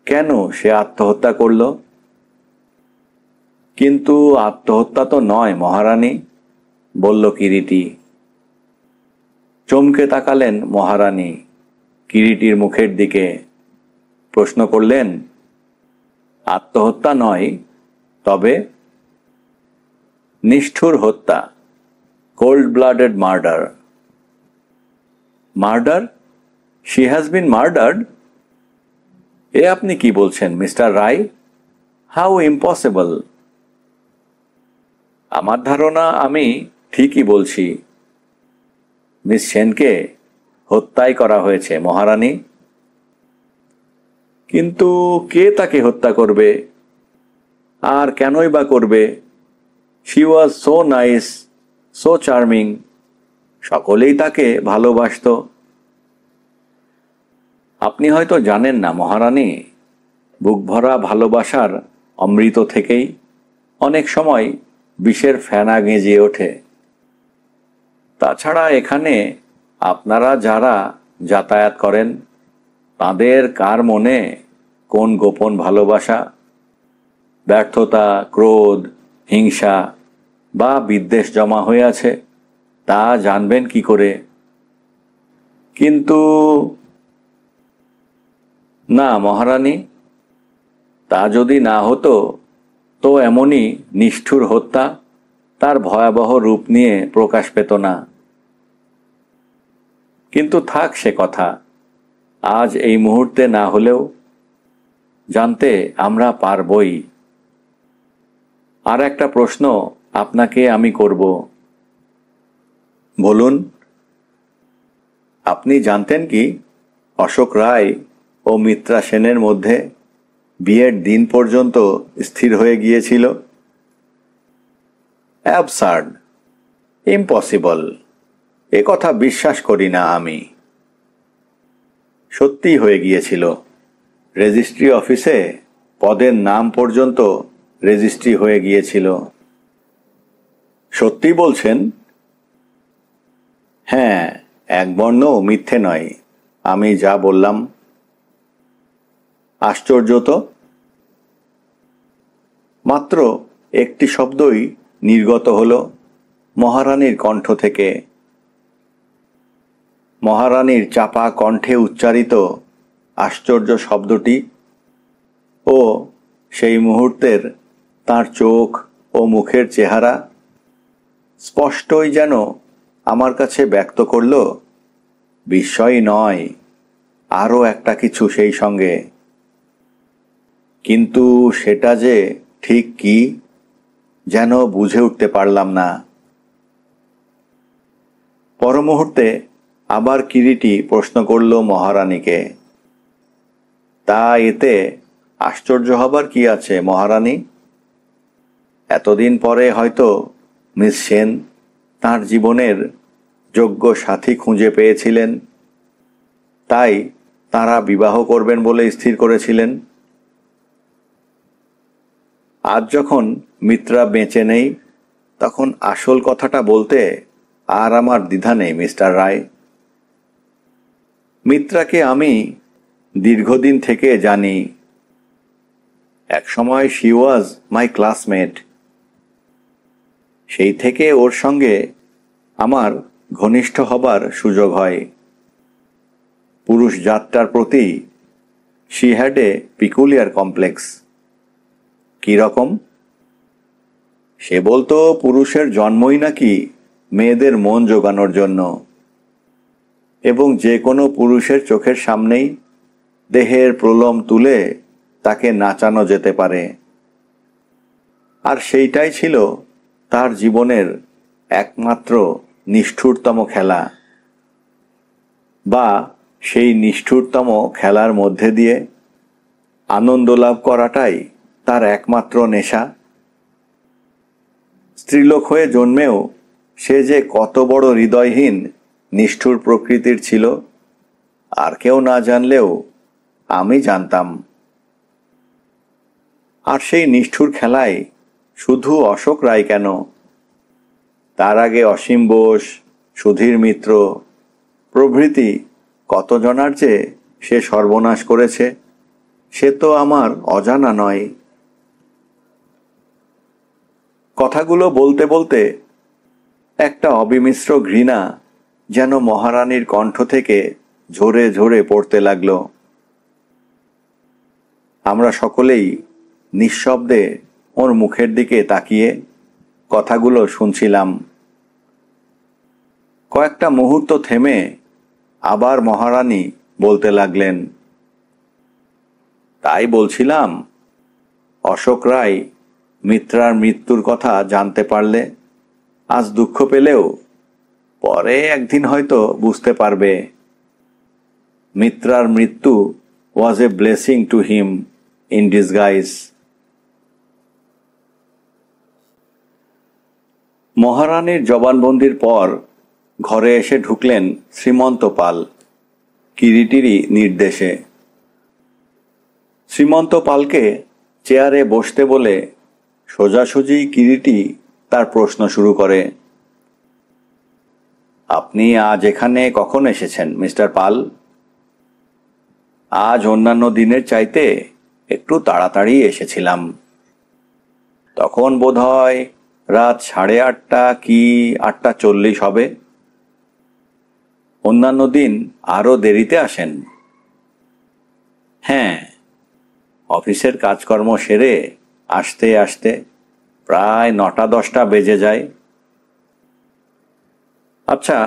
কেন সে আত্মহত্যা করল? কিন্তু আত্মহত্যা তো নয় মহারানী, বলল কিরিটি। চমকে তাকালেন মহারানী কিরিটির মুখের দিকে। প্রশ্ন করলেন, আত্মহত্যা নয় তবে? নিষ্ঠুর হত্যা, cold blooded murder. Murder? She has been murdered? এ আপনি কি বলছেন মিস্টার রায়? How impossible! আমার ধারণা আমি ঠিকই বলছি। মিস সেনকে হত্যাই করা হয়েছে মহারানী। কিন্তু কে তাকে হত্যা করবে, আর কেনই বা করবে? She was so nice, so charming. সকলেই তাকে ভালোবাসত। আপনি হয়তো জানেন না মহারানী, বুকভরা ভালোবাসার অমৃত থেকেই অনেক সময় বিষের ফেনা গেঁজে ওঠে। তাছাড়া এখানে আপনারা যারা যাতায়াত করেন তাদের কার মনে কোন গোপন ভালোবাসা, ব্যর্থতা, ক্রোধ, হিংসা বা বিদ্বেষ জমা হয়ে আছে তা জানবেন কি করে? কিন্তু না মহারানী, তা যদি না হতো তো এমনই নিষ্ঠুর হত্যা তার ভয়াবহ রূপ নিয়ে প্রকাশ পেত না। কিন্তু থাক সে কথা, আজ এই মুহূর্তে না হলেও জানতে আমরা পারবই। আর একটা প্রশ্ন আপনাকে আমি করব। বলুন। আপনি জানতেন কি অশোক রায় ও মিত্রা সেনের মধ্যে বিয়ের দিন পর্যন্ত স্থির হয়ে গিয়েছিল? অ্যাবসার্ড, ইম্পসিবল, এ কথা বিশ্বাস করি না আমি। সত্যি হয়ে গিয়েছিল। রেজিস্ট্রি অফিসে পদের নাম পর্যন্ত রেজিস্ট্রি হয়ে গিয়েছিল। সত্যি বলছেন? হ্যাঁ, এক বর্ণও মিথ্যে নয়, আমি যা বললাম। আশ্চর্য তো। মাত্র একটি শব্দই নির্গত হলো মহারানীর কণ্ঠ থেকে। মহারানীর চাপা কণ্ঠে উচ্চারিত আশ্চর্য শব্দটি ও সেই মুহূর্তের তার চোখ ও মুখের চেহারা স্পষ্টই যেন আমার কাছে ব্যক্ত করল বিস্ময় নয়, আরও একটা কিছু সেই সঙ্গে। কিন্তু সেটা যে ঠিক কি যেন বুঝে উঠতে পারলাম না। পর মুহূর্তে আবার কিরিটি প্রশ্ন করল মহারানীকে, তা এতে আশ্চর্য হবার কি আছে মহারানী? এতদিন পরে হয়তো মিস সেন তাঁর জীবনের যোগ্য সাথী খুঁজে পেয়েছিলেন, তাই তাঁরা বিবাহ করবেন বলে স্থির করেছিলেন। আজ যখন মিত্রা বেঁচে নেই তখন আসল কথাটা বলতে আর আমার দ্বিধা নেই মিস্টার রায়। মিত্রাকে আমি দীর্ঘদিন থেকে জানি। একসময় শি ওয়াজ মাই ক্লাসমেট। সেই থেকে ওর সঙ্গে আমার ঘনিষ্ঠ হবার সুযোগ হয়। পুরুষ জাতটার প্রতি she had a peculiar complex. কি রকম? সে বলতো পুরুষের জন্মই নাকি মেয়েদের মন জোগানোর জন্য, এবং যে কোনো পুরুষের চোখের সামনেই দেহের প্রলোম তুলে তাকে নাচানো যেতে পারে। আর সেইটাই ছিল তার জীবনের একমাত্র নিষ্ঠুরতম খেলা, বা সেই নিষ্ঠুরতম খেলার মধ্যে দিয়ে আনন্দ লাভ করাটাই তার একমাত্র নেশা। স্ত্রীলোক হয়ে জন্মেও সে যে কত বড় হৃদয়হীন নিষ্ঠুর প্রকৃতির ছিল আর কেউ না জানলেও আমি জানতাম। আর সেই নিষ্ঠুর খেলায় শুধু অশোক রায় কেন, তার আগে অসীম বোস, সুধীর মিত্র প্রভৃতি কতজনার যে সে সর্বনাশ করেছে সে তো আমার অজানা নয়। কথাগুলো বলতে বলতে একটা অবিমিশ্র ঘৃণা যেন মহারানীর কণ্ঠ থেকে ঝরে ঝরে পড়তে লাগল। আমরা সকলেই নিঃশব্দে ওর মুখের দিকে তাকিয়ে কথাগুলো শুনছিলাম। কয়েকটা মুহূর্ত থেমে আবার মহারানী বলতে লাগলেন, তাই বলছিলাম অশোক রায় মিত্রার মৃত্যুর কথা জানতে পারলে আজ দুঃখ পেলেও পরে একদিন হয়তো বুঝতে পারবে মিত্রার মৃত্যু was a blessing to him in disguise. মহারানীর জবানবন্দির পর ঘরে এসে ঢুকলেন শ্রীমন্ত পাল কিরিটিরই নির্দেশে। শ্রীমন্ত পালকে চেয়ারে বসতে বলে সোজাসুজি কিরিটি তার প্রশ্ন শুরু করে। আপনি আজ এখানে কখন এসেছেন মিস্টার পাল? আজ অন্যান্য দিনের চাইতে একটু তাড়াতাড়ি এসেছিলাম। তখন বোধহয় রাত 8:30 কি 8:40 হবে। অন্যান্য দিন আরও দেরিতে আসেন। হ্যাঁ, অফিসের কাজকর্ম সেরে আসতে আসতে প্রায় 9টা-10টা বেজে যায়। আচ্ছা,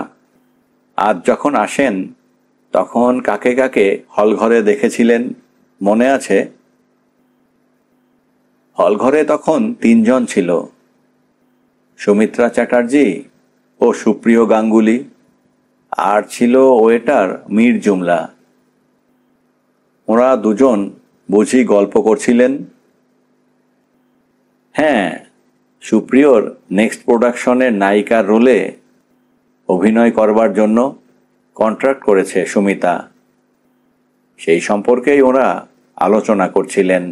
আজ যখন আসেন তখন কাকে কাকে হলঘরে দেখেছিলেন মনে আছে? হলঘরে তখন 3জন ছিল, সুমিত্রা চ্যাটার্জি ও সুপ্রিয় গাঙ্গুলি, আর ছিল ওয়েটার মীর জুমলা। ওরা দুজন বুঝি গল্প করছিলেন? হ্যাঁ, সুপ্রিয়র নেক্সট প্রোডাকশনের নায়িকার রোলে অভিনয় করবার জন্য কন্ট্রাক্ট করেছে সুমিতা। সেই সম্পর্কেই ওরা আলোচনা করছিলেন।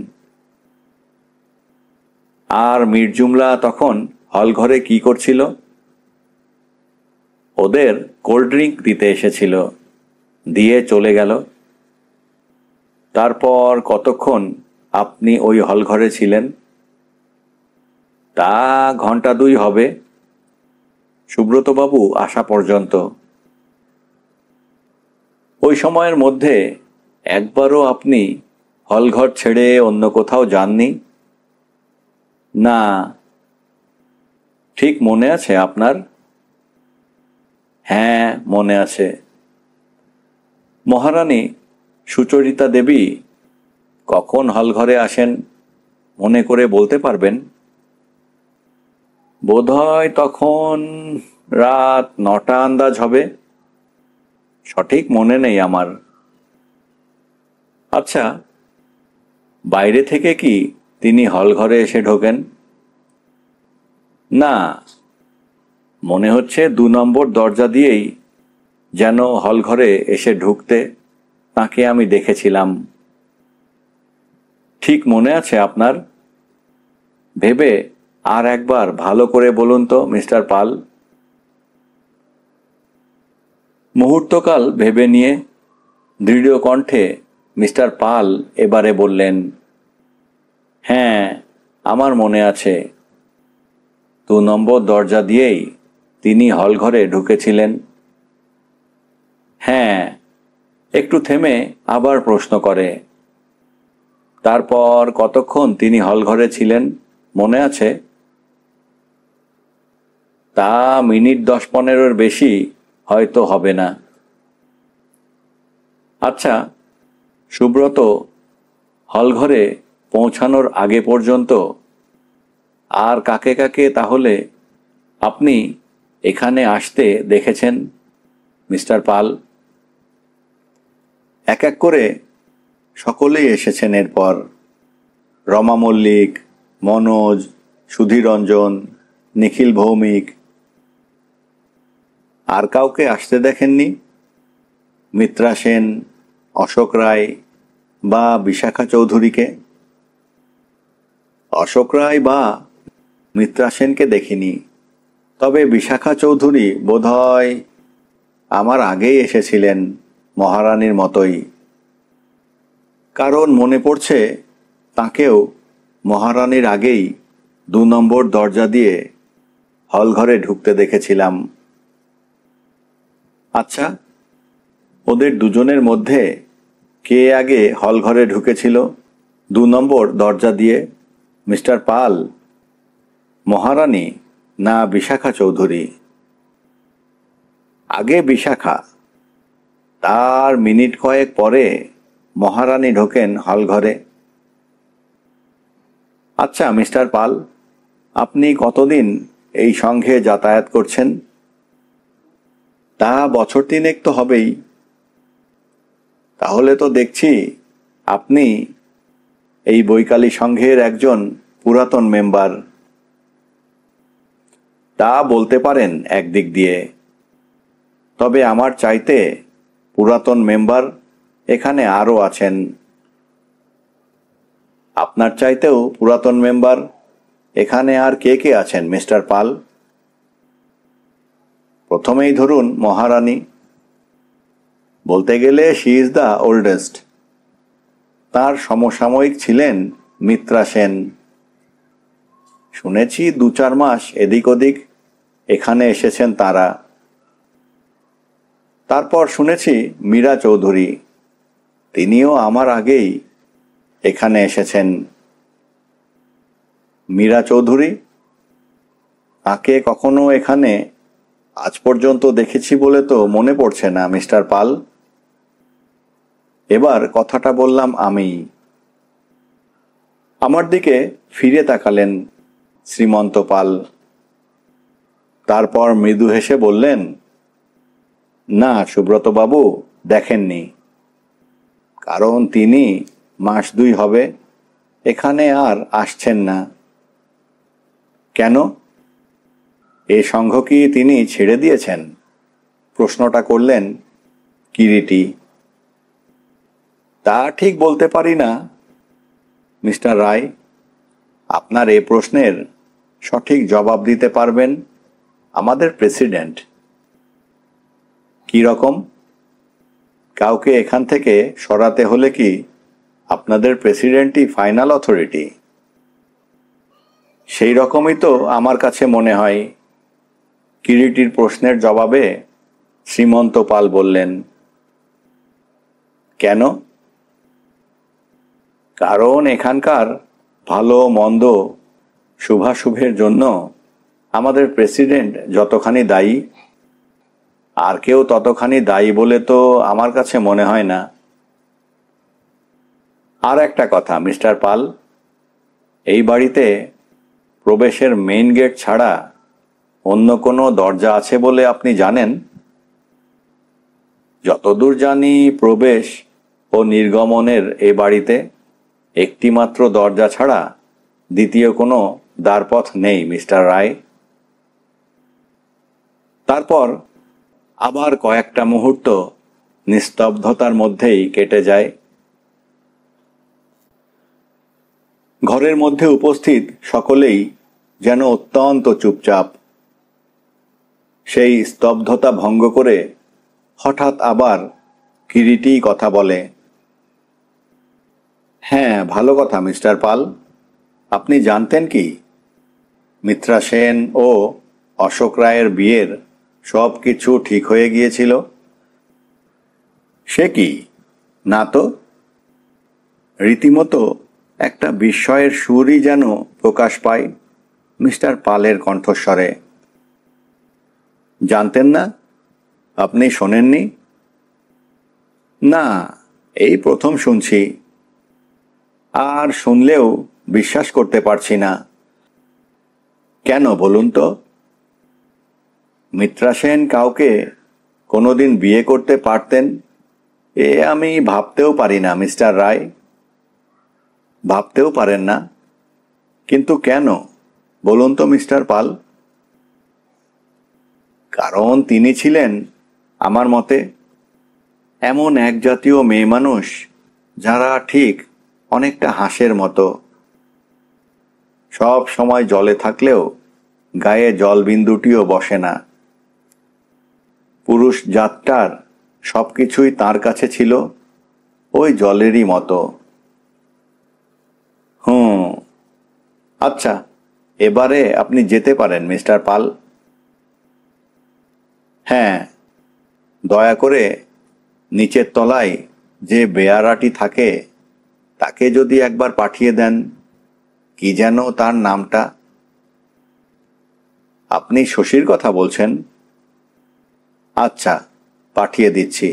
আর মীর জুমলা তখন হলঘরে কি করছিল? ওদের কোল্ড ড্রিঙ্ক দিতে এসেছিল, দিয়ে চলে গেল। তারপর কতক্ষণ আপনি ওই হলঘরে ছিলেন? তা ঘন্টা 2 হবে, সুব্রতবাবু আসা পর্যন্ত। ওই সময়ের মধ্যে একবারও আপনি হলঘর ছেড়ে অন্য কোথাও যাননি? না। ঠিক মনে আছে আপনার? হ্যাঁ, মনে আছে। মহারানী সুচরিতা দেবী কখন হলঘরে আসেন মনে করে বলতে পারবেন? বোধহয় তখন রাত 9টা আন্দাজ হবে, সঠিক মনে নেই আমার। আচ্ছা, বাইরে থেকে কি তিনি হলঘরে এসে ঢোকেন? না, মনে হচ্ছে 2 নম্বর দরজা দিয়েই যেন হলঘরে এসে ঢুকতে তাকে আমি দেখেছিলাম। ঠিক মনে আছে আপনার? ভেবে আর একবার ভালো করে বলুন তো মিস্টার পাল। মুহূর্তকাল ভেবে নিয়ে দৃঢ় কণ্ঠে মিস্টার পাল এবারে বললেন, হ্যাঁ, আমার মনে আছে। 2 নম্বর দরজা দিয়েই তিনি হলঘরে ঢুকেছিলেন। হ্যাঁ। একটু থেমে আবার প্রশ্ন করে, তারপর কতক্ষণ তিনি হলঘরে ছিলেন মনে আছে? তা মিনিট 10-15-এর বেশি হয়তো হবে না। আচ্ছা, সুব্রত হলঘরে পৌঁছানোর আগে পর্যন্ত আর কাকে কাকে তাহলে আপনি এখানে আসতে দেখেছেন মিস্টার পাল? এক এক করে সকলেই এসেছেন এরপর। রমা মল্লিক, মনোজ, সুধীরঞ্জন, নিখিল ভৌমিক। আর কাউকে আসতে দেখেননি? মিত্রা সেন, অশোক রায় বা বিশাখা চৌধুরীকে? অশোক রায় বা মিত্রা সেনকে দেখিনি, তবে বিশাখা চৌধুরী বোধহয় আমার আগেই এসেছিলেন মহারানীর মতোই। কারণ মনে পড়ছে তাকেও মহারানীর আগেই 2 নম্বর দরজা দিয়ে হলঘরে ঢুকতে দেখেছিলাম। আচ্ছা, ওদের দুজনের মধ্যে কে আগে হলঘরে ঢুকেছিল 2 নম্বর দরজা দিয়ে, মিস্টার পাল? মহারানী না বিশাখা চৌধুরী? আগে বিশাখা, তার মিনিট কয়েক পরে মহারানী ঢোকেন হলঘরে। আচ্ছা মিস্টার পাল, আপনি কতদিন এই সংঘে যাতায়াত করছেন? তা বছর 3 তো হবেই। তাহলে তো দেখছি আপনি এই বৈকালী সংঘের একজন পুরাতন মেম্বার। তা বলতে পারেন একদিক দিয়ে, তবে আমার চাইতে পুরাতন মেম্বার এখানে আরও আছেন। আপনার চাইতেও পুরাতন মেম্বার এখানে আর কে কে আছেন মিস্টার পাল? প্রথমেই ধরুন মহারানী। বলতে গেলে শি ইজ দ্য ওল্ডেস্ট। তার সমসাময়িক ছিলেন মিত্রা সেন। শুনেছি 2-4 মাস এদিক ওদিক এখানে এসেছেন তারা। তারপর শুনেছি মীরা চৌধুরী, তিনিও আমার আগেই এখানে এসেছেন। মীরা চৌধুরী? তাকে কখনো এখানে আজ পর্যন্ত দেখেছি বলে তো মনে পড়ছে না মিস্টার পাল। এবার কথাটা বললাম আমি। আমার দিকে ফিরে তাকালেন শ্রীমন্ত পাল। তারপর মৃদু হেসে বললেন, না সুব্রতবাবু, দেখেননি। কারণ তিনি মাস 2 হবে এখানে আর আসছেন না। কেন? এ সংঘ কি তিনি ছেড়ে দিয়েছেন? প্রশ্নটা করলেন কিরিটি। তা ঠিক বলতে পারি না মিস্টার রায়। আপনার এ প্রশ্নের সঠিক জবাব দিতে পারবেন আমাদের প্রেসিডেন্ট। কি রকম? কাউকে এখান থেকে সরাতে হলে কি আপনাদের প্রেসিডেন্টই ফাইনাল অথরিটি? সেই রকমই তো আমার কাছে মনে হয়। কিরিটির প্রশ্নের জবাবে শ্রীমন্ত পাল বললেন। কেন? কারণ এখানকার ভালো মন্দ শুভাশুভের জন্য আমাদের প্রেসিডেন্ট যতখানি দায়ী, আর কেউ ততখানি দায়ী বলে তো আমার কাছে মনে হয় না। আর একটা কথা মিস্টার পাল, এই বাড়িতে প্রবেশের মেইন গেট ছাড়া অন্য কোনো দরজা আছে বলে আপনি জানেন? যতদূর জানি প্রবেশ ও নির্গমনের এ বাড়িতে একটি মাত্র দরজা ছাড়া দ্বিতীয় কোনো দ্বারপথ নেই মিস্টার রায়। তারপর আবার কয়েকটা মুহূর্ত নিস্তব্ধতার মধ্যেই কেটে যায়। ঘরের মধ্যে উপস্থিত সকলেই যেন অত্যন্ত চুপচাপ। সেই স্তব্ধতা ভঙ্গ করে হঠাৎ আবার কিরিটি কথা বলে। হ্যাঁ, ভালো কথা মিস্টার পাল। আপনি জানতেন কি মিত্রা সেন ও অশোক রায়ের বিয়ের সব কিছু ঠিক হয়ে গিয়েছিল? সে কি? না তো। রীতিমতো একটা বিস্ময়ের সুরই যেন প্রকাশ পায় মিস্টার পালের কণ্ঠস্বরে। জানতেন না? আপনি শোনেননি? না, এই প্রথম শুনছি। আর শুনলেও বিশ্বাস করতে পারছি না। কেন বলুন তো? মিত্রা সেন কাউকে কোনোদিন বিয়ে করতে পারতেন এ আমি ভাবতেও পারি না মিস্টার রায়। ভাবতেও পারেন না? কিন্তু কেন বলুন তো মিস্টার পাল? কারণ তিনি ছিলেন আমার মতে এমন এক জাতীয় মেয়ে মানুষ যারা ঠিক অনেকটা হাঁসের মতো, সব সময় জলে থাকলেও গায়ে জলবিন্দুটিও বসে না। পুরুষ জাতটার সবকিছুই তার কাছে ছিল ওই জলেরই মতো। আচ্ছা, এবারে আপনি যেতে পারেন মিস্টার পাল। হ্যাঁ, দয়া করে নিচের তলায় যে বেয়ারাটি থাকে তাকে যদি একবার পাঠিয়ে দেন। কি যেন তার নামটা? আপনি শশীর কথা বলছেন? আচ্ছা, পাঠিয়ে দিচ্ছি।